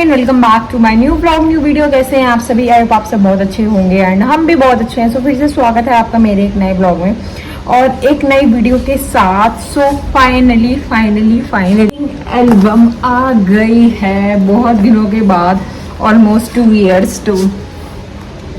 And welcome back to my new blog new video. कैसे हैं आप सभी? आई होप आप सब बहुत अच्छे होंगे एंड हम भी बहुत अच्छे हैं। सो फिर से स्वागत है आपका मेरे एक नए ब्लॉग में और एक नई वीडियो के साथ। सो फाइनली एल्बम आ गई है बहुत दिनों के बाद, ऑलमोस्ट 2 years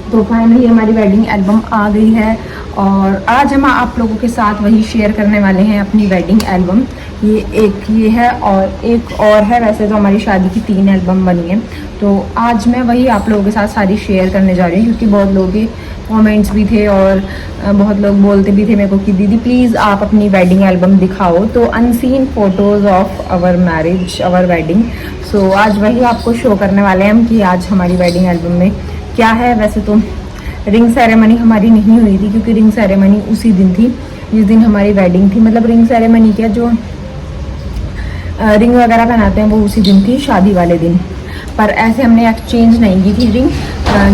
तो फाइनली हमारी वेडिंग एल्बम आ गई है और आज हम आप लोगों के साथ वही शेयर करने वाले हैं अपनी वेडिंग एल्बम। ये है और एक और है। वैसे तो हमारी शादी की 3 एल्बम बनी है, तो आज मैं वही आप लोगों के साथ सारी शेयर करने जा रही हूँ क्योंकि बहुत लोगों के कमेंट्स भी थे और बहुत लोग बोलते भी थे मेरे को कि दीदी प्लीज़ आप अपनी वेडिंग एल्बम दिखाओ, तो unseen photos of our marriage, our wedding. So आज वही आपको शो करने वाले हैं हम कि आज हमारी वेडिंग एल्बम में क्या है। वैसे तो रिंग सेरेमनी हमारी नहीं हुई थी क्योंकि रिंग सेरेमनी उसी दिन थी जिस दिन हमारी वेडिंग थी। मतलब रिंग सेरेमनी क्या, जो रिंग वगैरह पहनाते हैं वो उसी दिन थी, शादी वाले दिन। पर ऐसे हमने एक्सचेंज नहीं की थी रिंग,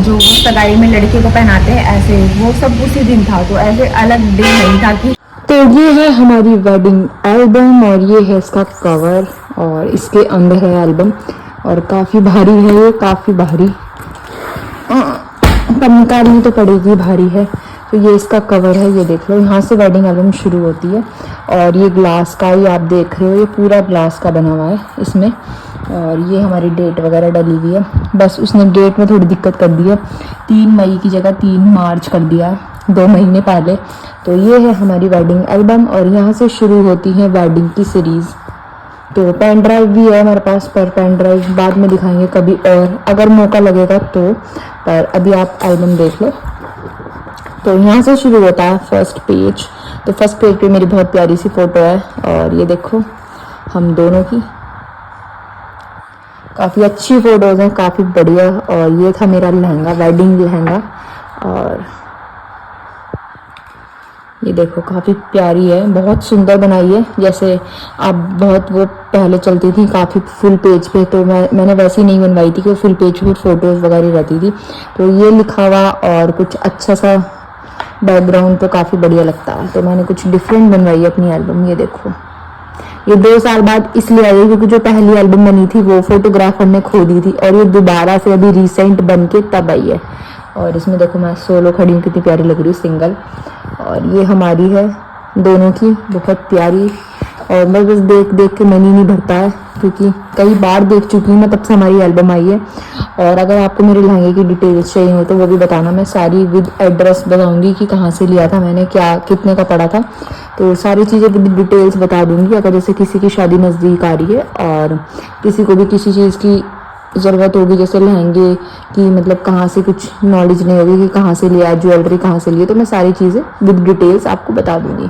जो वो सगाई में लड़के को पहनाते हैं ऐसे वो सब उसी दिन था, तो ऐसे अलग दिन नहीं था कि। तो ये है हमारी वेडिंग एल्बम और ये है इसका कवर और इसके अंदर है एल्बम और काफ़ी भारी है ये, काफ़ी भारी, पर निकालनी तो पड़ेगी, भारी है। तो ये इसका कवर है, ये देख लो, यहाँ से वेडिंग एल्बम शुरू होती है और ये ग्लास का ही आप देख रहे हो, ये पूरा ग्लास का बना हुआ है इसमें। और ये हमारी डेट वगैरह डली हुई है, बस उसने डेट में थोड़ी दिक्कत कर दी है, 3 मई की जगह 3 मार्च कर दिया है, 2 महीने पहले। तो ये है हमारी वेडिंग एल्बम और यहाँ से शुरू होती है वेडिंग की सीरीज़। तो पेन ड्राइव भी है हमारे पास, पर पेन ड्राइव बाद में दिखाएंगे कभी और अगर मौका लगेगा तो, पर अभी आप एल्बम देख लो। तो यहाँ से शुरू होता है फर्स्ट पेज। तो फर्स्ट पेज पे मेरी बहुत प्यारी सी फोटो है और ये देखो हम दोनों की, काफ़ी अच्छी फोटोज हैं, काफ़ी बढ़िया। और ये था मेरा लहंगा, वेडिंग लहंगा, और ये देखो काफ़ी प्यारी है, बहुत सुंदर बनाई है। जैसे आप बहुत वो पहले चलती थी काफ़ी फुल पेज पे, तो मैंने वैसी नहीं बनवाई थी कि फुल पेज पे फोटोज़ वगैरह रहती थी। तो ये लिखा हुआ और कुछ अच्छा सा बैकग्राउंड तो काफ़ी बढ़िया लगता है, तो मैंने कुछ डिफरेंट बनवाई है अपनी एल्बम। ये देखो, ये 2 साल बाद इसलिए आई है क्योंकि जो पहली एल्बम बनी थी वो फोटोग्राफर ने खो दी थी और ये दोबारा से अभी रिसेंट बन के तब आई है। और इसमें देखो मैं सोलो खड़ी हूँ, कितनी प्यारी लग रही हूँ, सिंगल। और ये हमारी है दोनों की, बहुत प्यारी। और मैं बस देख देख के मन ही नहीं भरता है क्योंकि कई बार देख चुकी हूँ मैं, तब से हमारी एल्बम आई है। और अगर आपको मेरे लहंगे की डिटेल्स चाहिए हो तो वो भी बताना, मैं सारी विद एड्रेस बताऊंगी कि कहाँ से लिया था मैंने, क्या कितने का पड़ा था, तो सारी चीज़ें विद डिटेल्स बता दूंगी। अगर जैसे किसी की शादी नज़दीक आ रही है और किसी को भी किसी चीज़ की ज़रूरत होगी, जैसे लहंगे की, मतलब कहाँ से कुछ नॉलेज नहीं होगी कि कहाँ से लिया, ज्वेलरी कहाँ से लिए, तो मैं सारी चीज़ें विद डिटेल्स आपको बता दूंगी।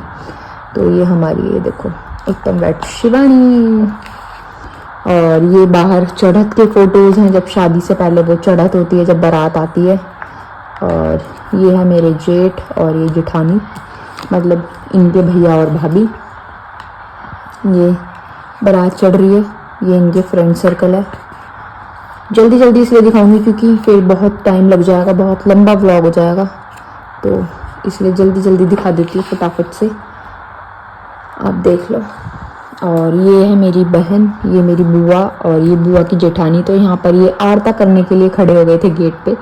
तो ये हमारी, ये देखो एकदम वेट शिवानी। और ये बाहर चढ़त के फोटोज़ हैं, जब शादी से पहले वो चढ़त होती है जब बारात आती है। और ये है मेरे जेठ और ये जेठानी, मतलब इनके भैया और भाभी। ये बारात चढ़ रही है, ये इनके फ्रेंड सर्कल है। जल्दी जल्दी इसलिए दिखाऊंगी क्योंकि फिर बहुत टाइम लग जाएगा, बहुत लंबा व्लॉग हो जाएगा, तो इसलिए जल्दी जल्दी दिखा देती हूँ फटाफट से, आप देख लो। और ये है मेरी बहन, ये मेरी बुआ और ये बुआ की जेठानी। तो यहाँ पर ये आरता करने के लिए खड़े हो गए थे गेट पे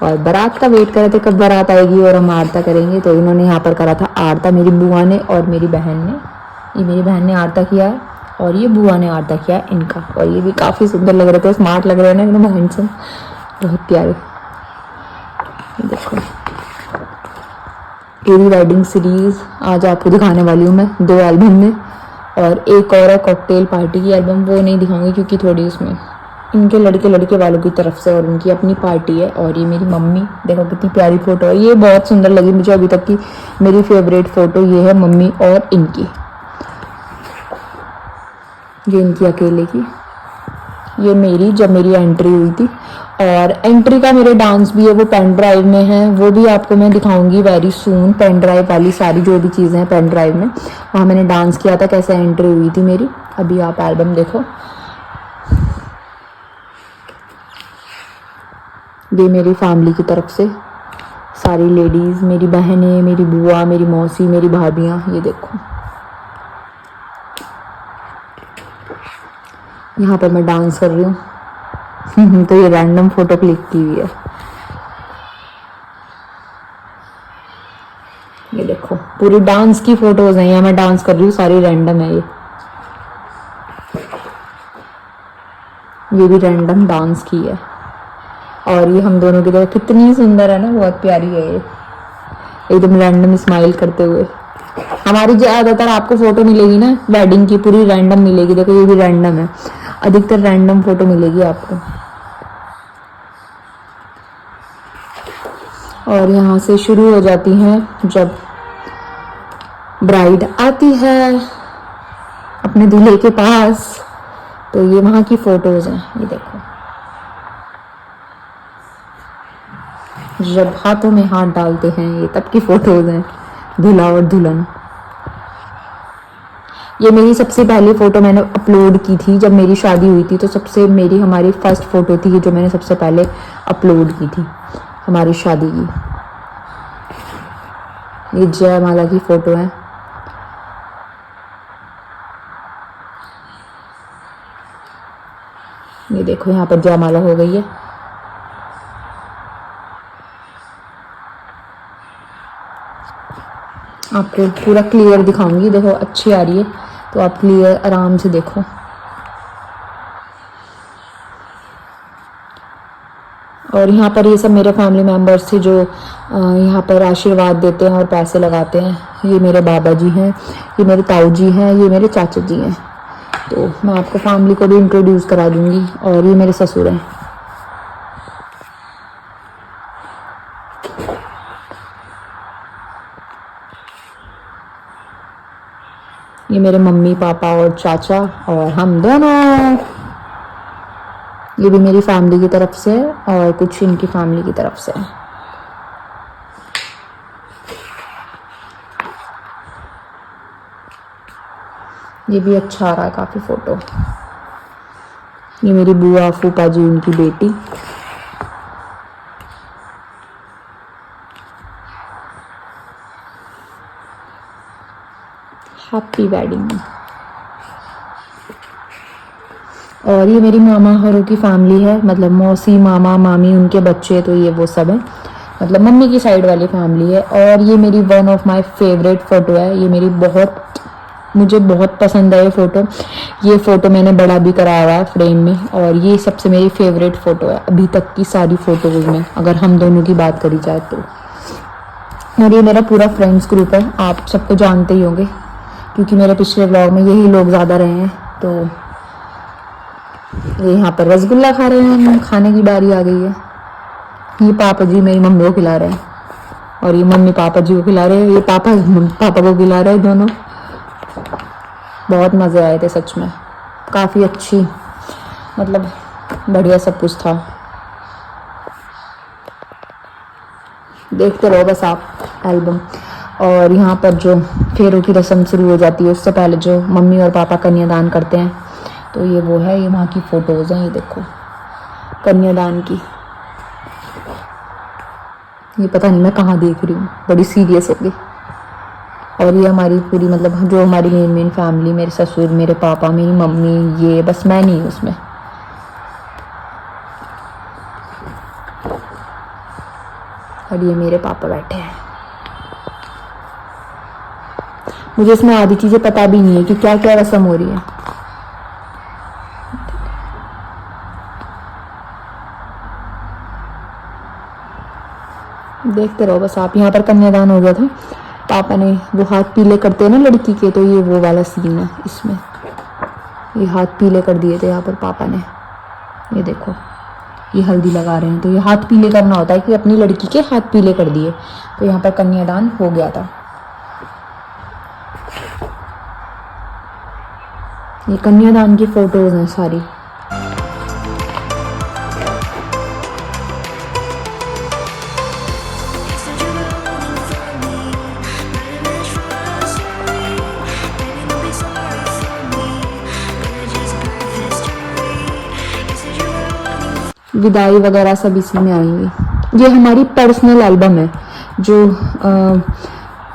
और बारात का वेट कर रहे थे कब बारात आएगी और हम आरता करेंगे। तो इन्होंने यहाँ पर करा था आरता, मेरी बुआ ने और मेरी बहन ने। ये मेरी बहन ने आरता किया है और ये बुआ ने आरता किया इनका। और ये भी काफ़ी सुंदर लग रहे थे, स्मार्ट लग रहे हैं ना एकदम हैंडसम, बहुत प्यारे। देखो पूरी वेडिंग सीरीज आज आपको दिखाने वाली हूँ मैं 2 एल्बम में, और एक और है कॉकटेल पार्टी की एल्बम, वो नहीं दिखाऊंगी क्योंकि थोड़ी उसमें इनके लड़के वालों की तरफ से और उनकी अपनी पार्टी है। और ये मेरी मम्मी, देखो कितनी प्यारी फोटो है, ये बहुत सुंदर लगी मुझे अभी तक की मेरी फेवरेट फोटो ये है मम्मी और इनकी, ये इनकी अकेले की, ये मेरी जब मेरी एंट्री हुई थी। और एंट्री का मेरे डांस भी है, वो पेन ड्राइव में है, वो भी आपको मैं दिखाऊंगी वेरी सून। पेन ड्राइव वाली सारी जो भी चीज़ें हैं पेन ड्राइव में, वहाँ मैंने डांस किया था, कैसे एंट्री हुई थी मेरी। अभी आप एल्बम देखो, ये मेरी फैमिली की तरफ से सारी लेडीज़, मेरी बहनें, मेरी बुआ, मेरी मौसी, मेरी भाभियाँ, ये देखो यहाँ पर मैं डांस कर रही हूँ। तो ये रैंडम फोटो क्लिक की हुई है। ये देखो पूरी डांस की फोटोज हैं, यहाँ मैं डांस कर रही हूँ, सारी रैंडम है। ये भी रैंडम डांस की है। और ये हम दोनों की तरह कितनी सुंदर है ना, बहुत प्यारी है ये, एकदम रैंडम स्माइल करते हुए। हमारी ज्यादातर आपको फोटो मिलेगी ना वेडिंग की, पूरी रैंडम मिलेगी। देखो ये भी रैंडम है, अधिकतर रैंडम फोटो मिलेगी आपको। और यहाँ से शुरू हो जाती हैं जब ब्राइड आती है अपने दूल्हे के पास, तो ये वहां की फोटोज हैं। ये देखो जब हाथों में हाथ डालते हैं, ये तब की फोटोज हैं, दूल्हा और दुल्हन। ये मेरी सबसे पहली फोटो मैंने अपलोड की थी जब मेरी शादी हुई थी, तो सबसे मेरी हमारी फर्स्ट फोटो थी जो मैंने सबसे पहले अपलोड की थी हमारी शादी की। ये जयमाला की फोटो है। ये देखो यहाँ पर जयमाला हो गई है। आपको पूरा क्लियर दिखाऊंगी, देखो अच्छी आ रही है तो आप क्लियर आराम से देखो। और यहाँ पर ये सब मेरे फैमिली मेम्बर्स थे जो यहाँ पर आशीर्वाद देते हैं और पैसे लगाते हैं। ये मेरे बाबा जी हैं, ये मेरे ताऊ जी हैं, ये मेरे चाचा जी हैं। तो मैं आपको फैमिली को भी इंट्रोड्यूस करा दूंगी। और ये मेरे ससुर हैं। ये मेरे मम्मी पापा और चाचा और हम दोनों। ये भी मेरी फैमिली की तरफ से और कुछ इनकी फैमिली की तरफ से। ये भी अच्छा आ रहा है काफी फोटो। ये मेरी बुआ फूफा जी उनकी बेटी। Happy wedding. और ये मेरी मामा हरों की फैमिली है, मतलब मौसी मामा मामी उनके बच्चे, तो ये वो सब है, मतलब मम्मी की साइड वाली फैमिली है। और ये मेरी one of my favourite photo है। ये मेरी मुझे बहुत पसंद है ये फोटो। ये फोटो मैंने बड़ा भी कराया हुआ है फ्रेम में। और ये सबसे मेरी फेवरेट फोटो है अभी तक की सारी फोटोज में, अगर हम दोनों की बात करी जाए तो। और ये मेरा पूरा फ्रेंड्स ग्रुप है, आप सबको जानते ही होंगे क्योंकि मेरे पिछले व्लॉग में यही लोग ज़्यादा रहे हैं। तो ये यहाँ पर रसगुल्ला खा रहे हैं, खाने की बारी आ गई है। ये पापा जी मेरी मम्मी को खिला रहे हैं और ये मम्मी पापा जी को खिला रहे हैं। ये पापा को खिला रहे हैं दोनों। बहुत मज़े आए थे सच में, काफ़ी अच्छी, मतलब बढ़िया सब कुछ था। देखते रहो बस आप एल्बम। और यहाँ पर जो फेरों की रस्म शुरू हो जाती है उससे पहले जो मम्मी और पापा कन्यादान करते हैं, तो ये वो है, ये वहाँ की फोटोज हैं। ये देखो कन्यादान की। ये पता नहीं मैं कहाँ देख रही हूँ, बड़ी सीरियस हो गई। और ये हमारी पूरी, मतलब जो हमारी मेन फैमिली, मेरे ससुर, मेरे पापा, मेरी मम्मी, ये बस मैं नहीं हूँ उसमें। और ये मेरे पापा बैठे हैं। मुझे इसमें आधी चीजें पता भी नहीं है कि क्या क्या रस्म हो रही है। देखते रहो बस आप। यहाँ पर कन्यादान हो गया था, पापा ने वो हाथ पीले करते हैं ना लड़की के, तो ये वो वाला सीन है इसमें। ये हाथ पीले कर दिए थे यहाँ पर पापा ने। ये देखो ये हल्दी लगा रहे हैं, तो ये हाथ पीले करना होता है कि अपनी लड़की के हाथ पीले कर दिए। तो यहाँ पर कन्यादान हो गया था। ये कन्यादान की फोटोज हैं सारी। विदाई वगैरह सब इसी में आएंगी। ये हमारी पर्सनल एल्बम है, जो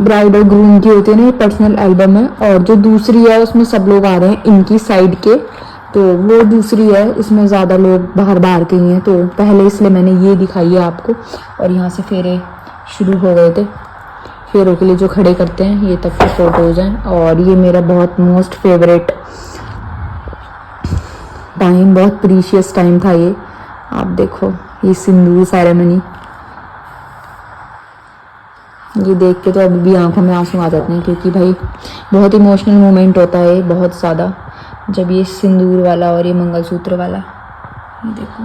ब्राइड और ग्रूम की होती है ना, ये पर्सनल एल्बम है। और जो दूसरी है उसमें सब लोग आ रहे हैं इनकी साइड के, तो वो दूसरी है, इसमें ज़्यादा लोग बाहर बाहर के ही हैं, तो पहले इसलिए मैंने ये दिखाई है आपको। और यहाँ से फेरे शुरू हो गए थे, फेरों के लिए जो खड़े करते हैं, ये तब के फ़ोटोज़ हैं। और ये मेरा बहुत मोस्ट फेवरेट टाइम, बहुत प्रीशियस टाइम था ये। आप देखो ये सिंदूर सेरेमनी, ये देख के तो अभी भी आंखों में आंसू आ जाते हैं, क्योंकि भाई बहुत इमोशनल मोमेंट होता है बहुत ज़्यादा, जब ये सिंदूर वाला और ये मंगलसूत्र वाला, ये देखो।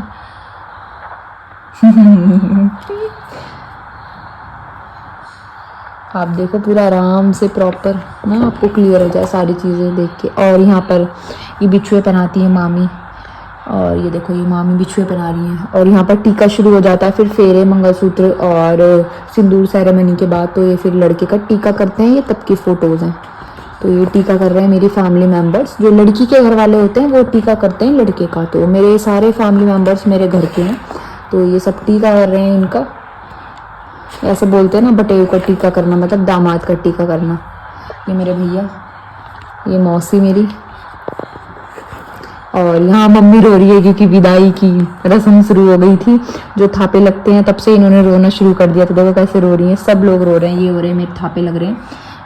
आप देखो पूरा आराम से प्रॉपर ना आपको क्लियर हो जाए सारी चीज़ें देख के। और यहाँ पर ये बिछुए पहनाती है मामी, और ये देखो ये मामी बिछुए पहना रही हैं। और यहाँ पर टीका शुरू हो जाता है, फिर फेरे, मंगलसूत्र और सिंदूर सेरेमनी के बाद तो ये फिर लड़के का टीका करते हैं। ये तब की फ़ोटोज़ हैं, तो ये टीका कर रहे हैं मेरी फैमिली मेम्बर्स। जो लड़की के घर वाले होते हैं वो टीका करते हैं लड़के का, तो मेरे सारे फैमिली मेम्बर्स मेरे घर के हैं, तो ये सब टीका कर रहे हैं इनका। ऐसे बोलते हैं ना, बटेऊ का टीका करना मतलब दामाद का टीका करना। ये मेरे भैया, ये मौसी मेरी, और यहाँ मम्मी रो रही है क्योंकि विदाई की रस्म शुरू हो गई थी। जो थापे लगते हैं तब से इन्होंने रोना शुरू कर दिया, तो देखो कैसे रो रही हैं। सब लोग रो रहे हैं, ये हो रहे हैं मेरे थापे लग रहे हैं,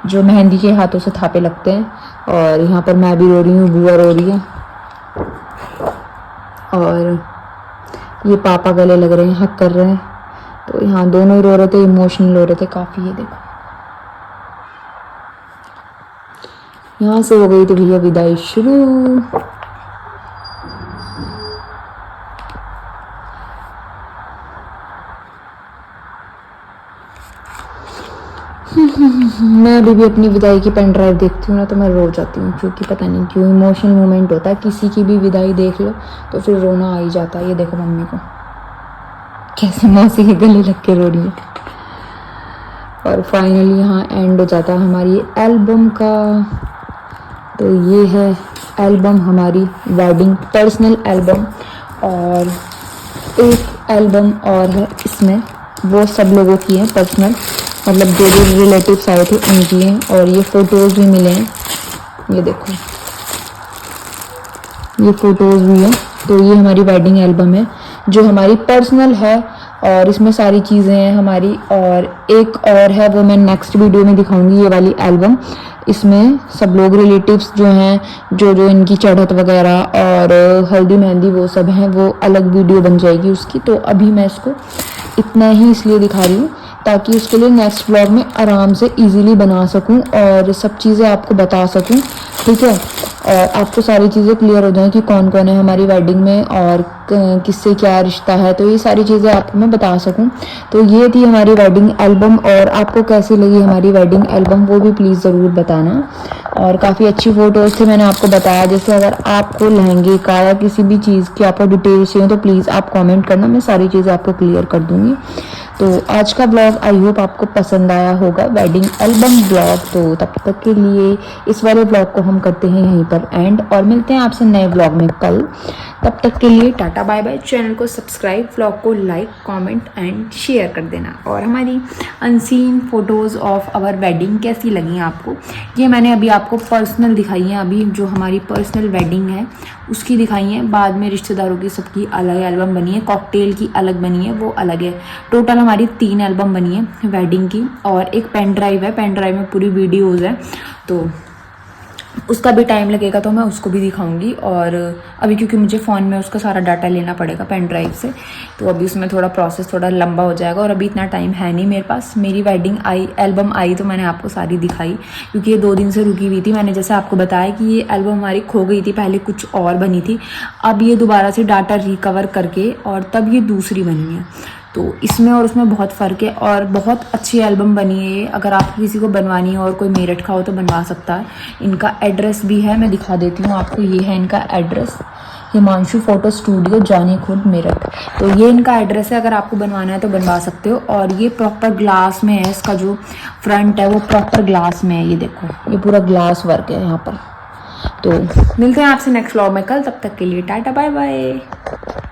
जो मेहंदी के हाथों से थापे लगते हैं। और यहाँ पर मैं भी रो रही हूँ, बुआ रो रही है, और ये पापा गले लग रहे हैं, हक कर रहे हैं। तो यहाँ दोनों ही रो रहे थे, इमोशनल हो रहे थे काफ़ी। ये देखो यहाँ से हो गई थी भैया विदाई शुरू। मैं अभी भी अपनी विदाई की पेन ड्राइव देखती हूँ ना तो मैं रो जाती हूँ, क्योंकि पता नहीं क्यों इमोशनल मोमेंट होता है। किसी की भी विदाई देख लो तो फिर रोना आ ही जाता है। ये देखो मम्मी को कैसे मौसी के गले लग के रो रही है। और फाइनली यहाँ एंड हो जाता है हमारी एल्बम का। तो ये है एल्बम हमारी वेडिंग पर्सनल एल्बम। और एक एल्बम और है इसमें, वो सब लोगों की है पर्सनल, मतलब जो जो रिलेटिव्स आए थे उनकी हैं। और ये फ़ोटोज़ भी मिले हैं, ये देखो ये फ़ोटोज़ भी हैं। तो ये हमारी वेडिंग एल्बम है जो हमारी पर्सनल है, और इसमें सारी चीज़ें हैं हमारी। और एक और है वो मैं नेक्स्ट वीडियो में दिखाऊंगी, ये वाली एल्बम। इसमें सब लोग रिलेटिव्स जो हैं, जो जो इनकी चढ़त वगैरह और हल्दी मेहंदी वो सब हैं, वो अलग वीडियो बन जाएगी उसकी। तो अभी मैं इसको इतना ही इसलिए दिखा रही हूँ ताकि उसके लिए नेक्स्ट व्लॉग में आराम से इजीली बना सकूं और सब चीज़ें आपको बता सकूं, ठीक है। और आपको सारी चीज़ें क्लियर हो जाएं कि कौन कौन है हमारी वेडिंग में और किससे क्या रिश्ता है, तो ये सारी चीज़ें आपको मैं बता सकूं। तो ये थी हमारी वेडिंग एल्बम, और आपको कैसी लगी हमारी वेडिंग एल्बम वो भी प्लीज़ ज़रूर बताना। और काफ़ी अच्छी फ़ोटोज़ थी, मैंने आपको बताया। जैसे अगर आपको लहंगे का या किसी भी चीज़ की आपको डिटेल्स चाहिए तो प्लीज़ आप कमेंट करना, मैं सारी चीज़ें आपको क्लियर कर दूँगी। तो आज का ब्लॉग आई होप आपको पसंद आया होगा, वेडिंग एल्बम ब्लॉग। तो तब तक के लिए इस वाले ब्लॉग को हम करते हैं यहीं पर एंड, और मिलते हैं आपसे नए ब्लॉग में कल। तब तक के लिए टाटा बाय बाय। चैनल को सब्सक्राइब, ब्लॉग को लाइक, कमेंट एंड शेयर कर देना। और हमारी unseen photos of our wedding कैसी लगी आपको, ये मैंने अभी आपको पर्सनल दिखाई है। अभी जो हमारी पर्सनल वेडिंग है उसकी दिखाई है, बाद में रिश्तेदारों की सबकी अलग एल्बम बनी है, कॉकटेल की अलग बनी है, वो अलग है। टोटल हमारी 3 एल्बम बनी है वेडिंग की, और एक पेन ड्राइव है, पेन ड्राइव में पूरी वीडियोज़ है, तो उसका भी टाइम लगेगा तो मैं उसको भी दिखाऊंगी। और अभी क्योंकि मुझे फ़ोन में उसका सारा डाटा लेना पड़ेगा पेन ड्राइव से, तो अभी उसमें थोड़ा प्रोसेस थोड़ा लंबा हो जाएगा, और अभी इतना टाइम है नहीं मेरे पास। मेरी वेडिंग एल्बम आई तो मैंने आपको सारी दिखाई, क्योंकि ये 2 दिन से रुकी हुई थी। मैंने जैसे आपको बताया कि ये एल्बम हमारी खो गई थी, पहले कुछ और बनी थी, अब ये दोबारा से डाटा रिकवर करके और तब ये दूसरी बनी है। तो इसमें और उसमें बहुत फ़र्क है, और बहुत अच्छी एल्बम बनी है ये। अगर आपको किसी को बनवानी है और कोई मेरठ का हो तो बनवा सकता है। इनका एड्रेस भी है, मैं दिखा देती हूँ आपको। ये है इनका एड्रेस, हिमांशु फ़ोटो स्टूडियो, जानी खुद, मेरठ। तो ये इनका एड्रेस है, अगर आपको बनवाना है तो बनवा सकते हो। और ये प्रॉपर ग्लास में है, इसका जो फ्रंट है वो प्रॉपर ग्लास में है। ये देखो ये पूरा ग्लास वर्क है यहाँ पर। तो मिलते हैं आपसे नेक्स्ट व्लॉग में कल, तब तक के लिए टाटा बाय बाय।